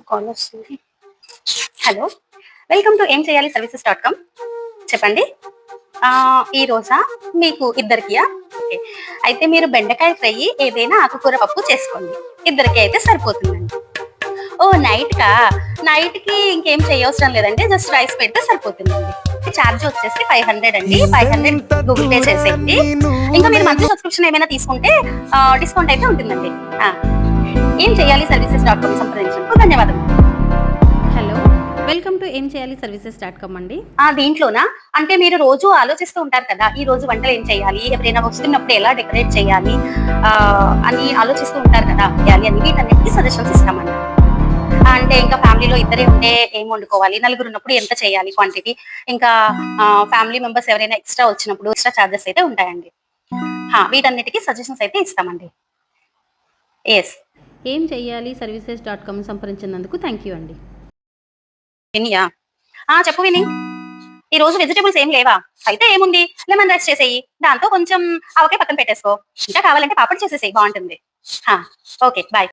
Call వస్తుంది. Hello, welcome to ఏం చేయాలి సర్వీసెస్.com. చెప్పండి. ఈ రోజా మీకు ఇద్దరికియా? ఓకే. అయితే మీరు బెండకాయ ఫ్రై ఏదైనా ఆకుకూర పప్పు చేసుకోండి. ఇద్దరికి అయితే సరిపోతుందండి. ఓహ్! నైట్‌కి ఇంకేం చేయవసరం లేదండి. జస్ట్ రైస్ పెడితే సరిపోతుందండి. చార్జ్ వచ్చేసి 500 అండి. 500 గూగుల్ పే చేసేయండి. ఇంకా మీరు మంత్లీ సబ్స్క్రిప్షన్ ఏమైనా తీసుకుంటే డిస్కౌంట్ అయితే ఉంటుందండి. ఆ! ఏం చేయాలి సర్వీసెస్.com సంప్రదించినందుకు ధన్యవాదములు. హలో, వెల్కమ్ టు ఏం చేయాలి సర్వీసెస్.com అండి. దీంట్లోనా? అంటే మీరు రోజు ఆలోచిస్తూ ఉంటారు కదా! ఈ రోజు వంటలు ఏం చేయాలి? ఎవరైనా వస్తున్నప్పుడు ఎలా డెకరేట్ చేయాలి? అని ఆలోచిస్తూ ఉంటారు కదా! అని వీటన్నిటికి సజెషన్స్ ఇస్తామండి. అంటే ఇంకా ఫ్యామిలీలో ఇద్దరే ఉంటే ఏం వండుకోవాలి? నలుగురున్నప్పుడు ఎంత చేయాలి క్వాంటిటీ? ఇంకా ఫ్యామిలీ మెంబర్స్ ఎవరైనా ఎక్స్‌ట్రా వచ్చినప్పుడు ఎక్స్‌ట్రా చార్జెస్ అయితే ఉంటాయండి. వీటన్నిటికి సజెషన్స్ అయితే ఇస్తామండి. యెస్. ఏం చేయాలి సర్వీసెస్.com సంప్రదించినందుకు థ్యాంక్ యూ అండి. వినియా? చెప్పు విని. ఈరోజు వెజిటబుల్స్ ఏం లేవా? అయితే ఏముంది లెమన్ రైస్ చేసేయి. దాంతో కొంచెం ఆవకాయ పక్కన పెట్టేసుకో. ఇంకా కావాలంటే పాపడ్ చేసేసేయి బావుంటుంది. ఓకే. బాయ్.